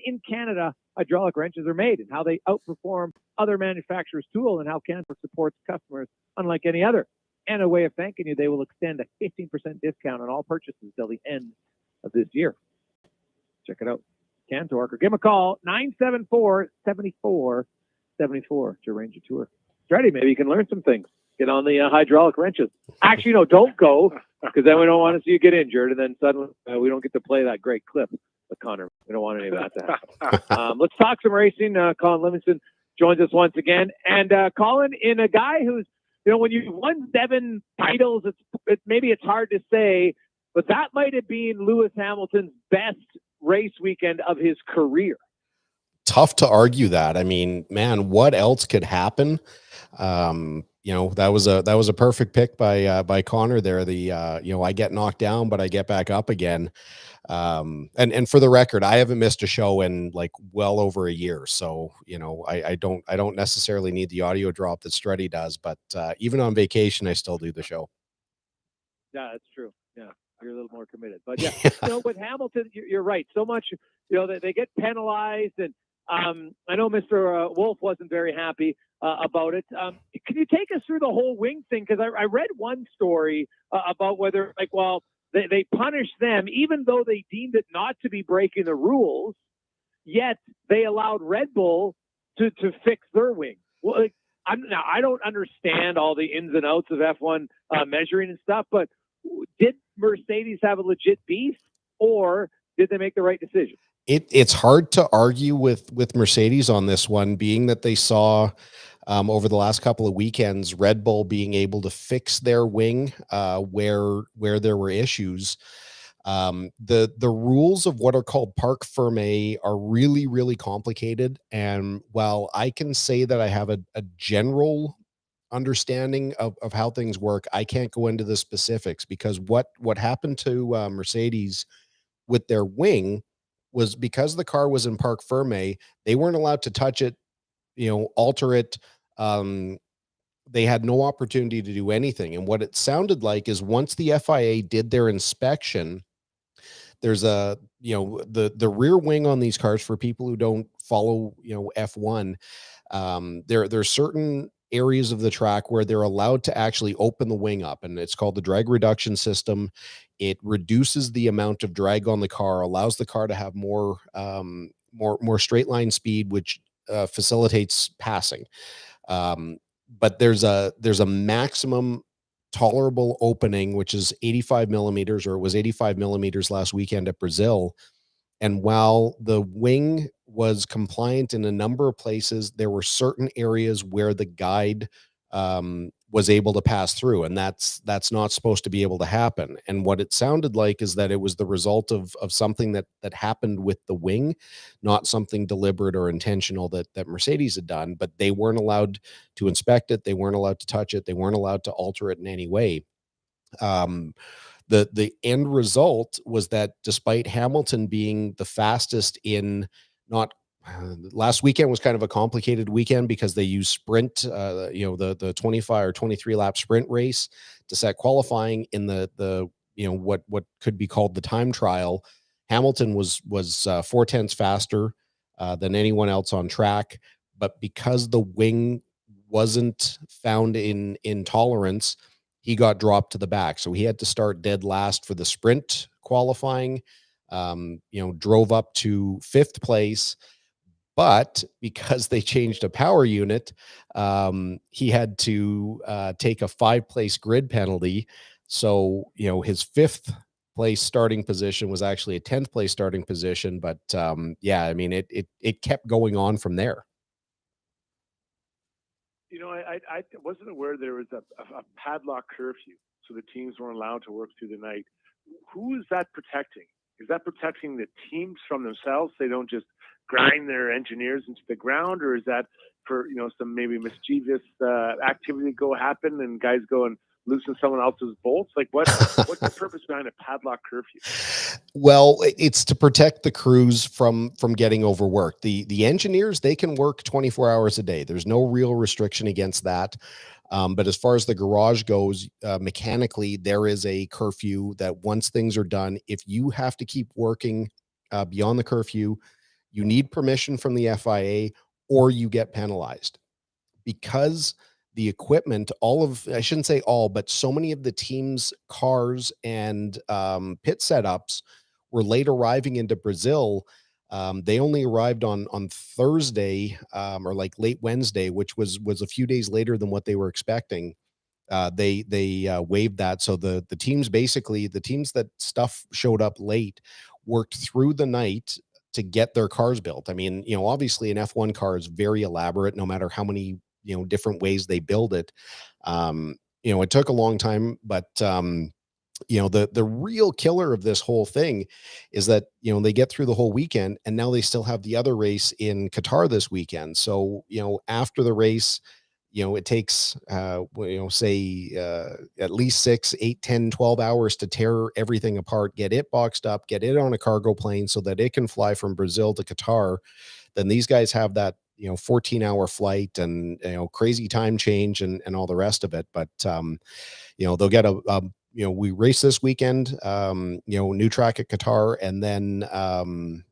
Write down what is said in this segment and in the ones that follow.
in Canada hydraulic wrenches are made and how they outperform other manufacturers' tools and how CanTorque supports customers unlike any other. And a way of thanking you, they will extend a 15% discount on all purchases till the end of this year. Check it out. CanTorque, or give them a call, 974-7474 to arrange a tour. Freddie, maybe you can learn some things. Get on the hydraulic wrenches. Actually, no, don't go, because then we don't want to see you get injured, and then suddenly we don't get to play that great clip with Connor. We don't want any of that to happen. Let's talk some racing. Colin Livingston joins us once again. And Colin, in a guy who's, when you've won 7 titles, maybe it's hard to say, but that might have been Lewis Hamilton's best race weekend of his career. Tough to argue that. I mean, man, what else could happen? That was a perfect pick by Connor there. I get knocked down, but I get back up again. And for the record, I haven't missed a show in like well over a year. So, I don't necessarily need the audio drop that Struddy does, but even on vacation, I still do the show. Yeah, that's true. Yeah. You're a little more committed, but yeah, with Hamilton, you're right. So much, they get penalized, and I know Mr. Wolf wasn't very happy about it. Can you take us through the whole wing thing? Because I read one story about whether, they punished them even though they deemed it not to be breaking the rules, yet they allowed Red Bull to fix their wing. Well, I don't understand all the ins and outs of F1 measuring and stuff, but did Mercedes have a legit beef, or did they make the right decision? It's hard to argue with Mercedes on this one, being that they saw over the last couple of weekends Red Bull being able to fix their wing where there were issues. The rules of what are called parc fermé are really, really complicated. And while I can say that I have a general understanding of how things work, I can't go into the specifics, because what happened to Mercedes with their wing was, because the car was in parc fermé, they weren't allowed to touch it, alter it. They had no opportunity to do anything. And what it sounded like is, once the FIA did their inspection, there's the rear wing on these cars, for people who don't follow, F1, there's certain areas of the track where they're allowed to actually open the wing up, and it's called the drag reduction system. It reduces the amount of drag on the car, allows the car to have more straight line speed, which facilitates passing. But there's a maximum tolerable opening, which is 85 millimeters, or it was 85 millimeters last weekend at Brazil. And while the wing was compliant in a number of places, there were certain areas where the guide was able to pass through, and that's not supposed to be able to happen. And what it sounded like is that it was the result of something that happened with the wing, not something deliberate or intentional that Mercedes had done. But they weren't allowed to inspect it, they weren't allowed to touch it, they weren't allowed to alter it in any way. The end result was that, despite Hamilton being the fastest in, not last weekend was kind of a complicated weekend because they used sprint, the 25 or 23 lap sprint race to set qualifying. In the what could be called the time trial, Hamilton was 0.4 faster than anyone else on track. But because the wing wasn't found in tolerance, he got dropped to the back. So he had to start dead last for the sprint qualifying, drove up to 5th place. But because they changed a power unit, he had to take a 5-place grid penalty. So, his 5th place starting position was actually a 10th place starting position. But it kept going on from there. I wasn't aware there was a padlock curfew, so the teams weren't allowed to work through the night. Who is that protecting? Is that protecting the teams from themselves? They don't just grind their engineers into the ground, or is that for some maybe mischievous activity go happen and guys go and loosen someone else's bolts? Like what's the purpose behind a padlock curfew? Well, it's to protect the crews from getting overworked. The engineers, they can work 24 hours a day. There's no real restriction against that. But as far as the garage goes, mechanically, there is a curfew that once things are done, if you have to keep working beyond the curfew, you need permission from the FIA or you get penalized, because the equipment, I shouldn't say all, but so many of the team's cars and pit setups were late arriving into Brazil. They only arrived on Thursday, or like late Wednesday, which was a few days later than what they were expecting. They waived that, so the teams, basically the teams that stuff showed up late, worked through the night to get their cars built. I mean, obviously an F1 car is very elaborate, no matter how many different ways they build it. It took a long time, but the real killer of this whole thing is that they get through the whole weekend, and now they still have the other race in Qatar this weekend. So after the race, it takes say at least 6, 8, 10, 12 hours to tear everything apart, get it boxed up, get it on a cargo plane so that it can fly from Brazil to Qatar. Then these guys have that 14-hour flight, and crazy time change, and all the rest of it. But they'll get we race this weekend, new track at Qatar, and then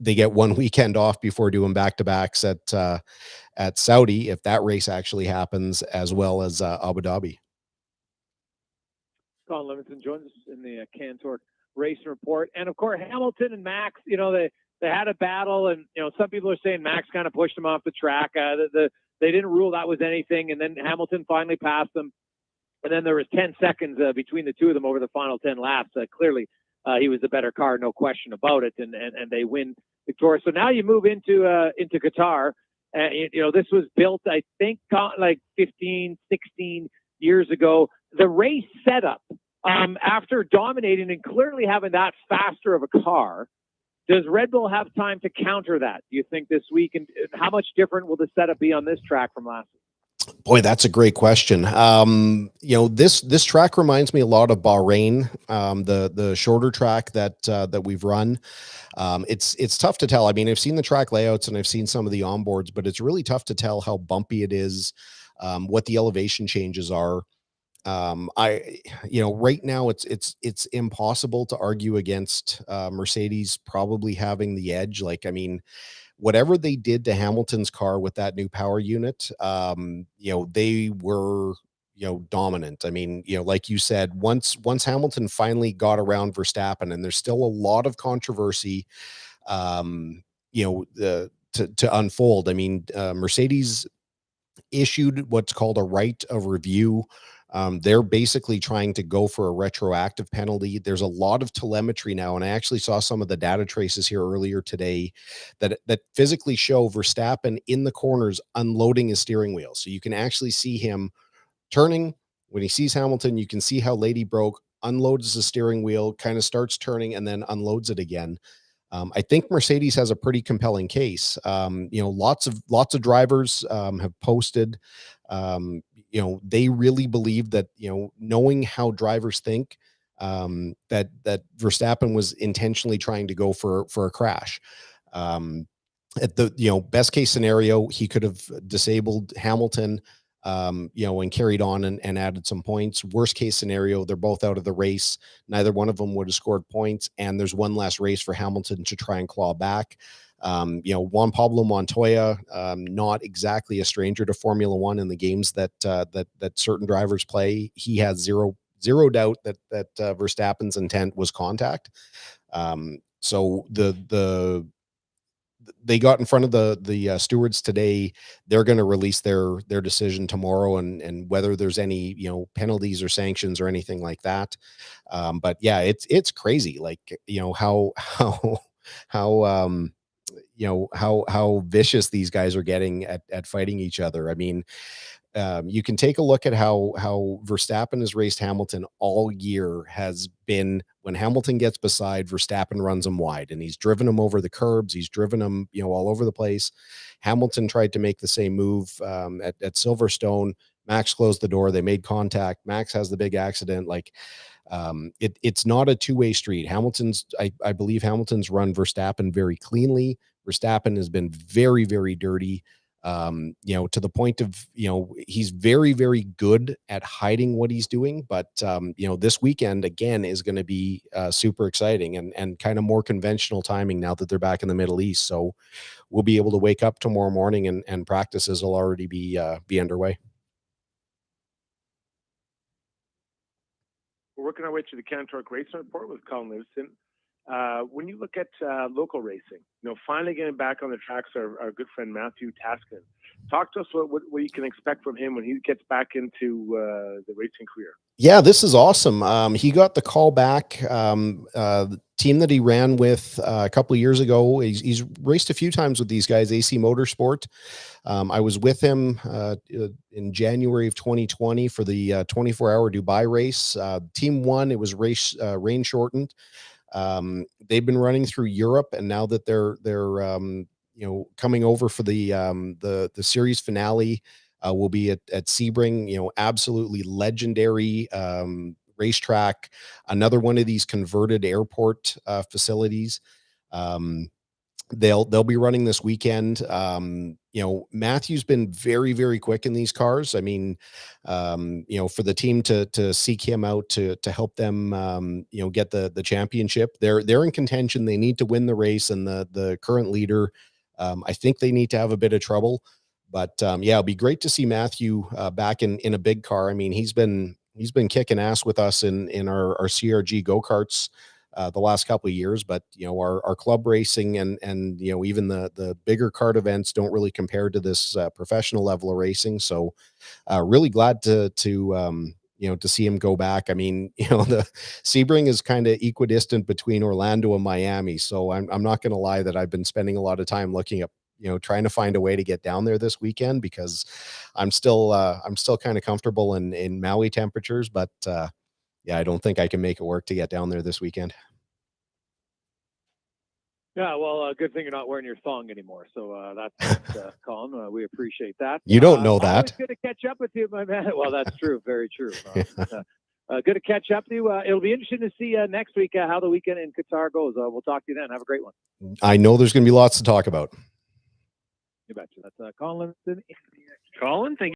they get one weekend off before doing back-to-backs at Saudi, if that race actually happens, as well as Abu Dhabi. Colin Livingston joins us in the CanTorque Racing Report. And of course, Hamilton and Max, they had a battle, and some people are saying Max kind of pushed him off the track. They didn't rule that was anything, and then Hamilton finally passed them. And then there was 10 seconds between the two of them over the final 10 laps. Clearly, he was the better car, no question about it, and they win victorious. So now you move into Qatar. This was built, I think, like 15, 16 years ago. The race setup, after dominating and clearly having that faster of a car, does Red Bull have time to counter that, do you think, this week? And how much different will the setup be on this track from last week? Boy, that's a great question. This track reminds me a lot of Bahrain, the shorter track that we've run. It's tough to tell. I mean, I've seen the track layouts and I've seen some of the onboards, but it's really tough to tell how bumpy it is, what the elevation changes are. Right now it's impossible to argue against Mercedes probably having the edge. Like, I mean, whatever they did to Hamilton's car with that new power unit, they were, dominant. I mean, like you said, once Hamilton finally got around Verstappen, and there's still a lot of controversy, to unfold. I mean, Mercedes issued what's called a right of review. They're basically trying to go for a retroactive penalty. There's a lot of telemetry now, and I actually saw some of the data traces here earlier today that physically show Verstappen in the corners unloading his steering wheel. So you can actually see him turning. When he sees Hamilton, you can see how late he broke, unloads the steering wheel, kind of starts turning, and then unloads it again. I think Mercedes has a pretty compelling case. Lots of drivers have posted. They really believe that, knowing how drivers think, that Verstappen was intentionally trying to go for a crash. At the best case scenario, he could have disabled Hamilton, and carried on and added some points. Worst case scenario, they're both out of the race. Neither one of them would have scored points, and there's one last race for Hamilton to try and claw back. Juan Pablo Montoya, not exactly a stranger to Formula One in the games that certain drivers play. He has zero doubt that Verstappen's intent was contact. So they got in front of the stewards today. They're going to release their decision tomorrow, and whether there's any penalties or sanctions or anything like that. But yeah, it's crazy. Like, how vicious these guys are getting at fighting each other. I mean, you can take a look at how Verstappen has raced Hamilton all year. Has been, when Hamilton gets beside, Verstappen runs him wide, and he's driven him over the curbs. He's driven him, all over the place. Hamilton tried to make the same move at Silverstone. Max closed the door. They made contact. Max has the big accident. Like, it's not a two-way street. I believe Hamilton's run Verstappen very cleanly. Verstappen has been very, very dirty. To the point of, he's very, very good at hiding what he's doing. But, this weekend again is going to be super exciting and kind of more conventional timing now that they're back in the Middle East. So we'll be able to wake up tomorrow morning and practices will already be underway. We're working our way to the CanTorque Racing Report with Colin Livingston. When you look at local racing, finally getting back on the tracks, our good friend Matthew Taskin. Talk to us what you can expect from him when he gets back into the racing career. Yeah, this is awesome. He got the call back. The team that he ran with a couple of years ago, he's raced a few times with these guys, AC Motorsport. I was with him in January of 2020 for the 24-hour Dubai race. Team won. It was rain shortened. They've been running through Europe, and now that they're coming over for the series finale, will be at Sebring. Absolutely legendary racetrack. Another one of these converted airport facilities. They'll be running this weekend. Matthew's been very, very quick in these cars. I mean, for the team to seek him out to help them, get the championship, they're in contention. They need to win the race, and the current leader, I think they need to have a bit of trouble. But it'll be great to see Matthew back in a big car. I mean, he's been kicking ass with us in our CRG go-karts the last couple of years, but our club racing and even the bigger kart events don't really compare to this professional level of racing. So really glad to see him go back. I mean, the Sebring is kind of equidistant between Orlando and Miami. So I'm not going to lie that I've been spending a lot of time looking up, trying to find a way to get down there this weekend, because I'm still kind of comfortable in Maui temperatures, but I don't think I can make it work to get down there this weekend. Yeah, well, good thing you're not wearing your thong anymore. So that's Colin. We appreciate that. You don't know that. Always good to catch up with you, my man. Well, that's true. Very true. Good to catch up with you. It'll be interesting to see next week how the weekend in Qatar goes. We'll talk to you then. Have a great one. I know there's going to be lots to talk about. You betcha. That's Colin Livingston. Colin, thank you.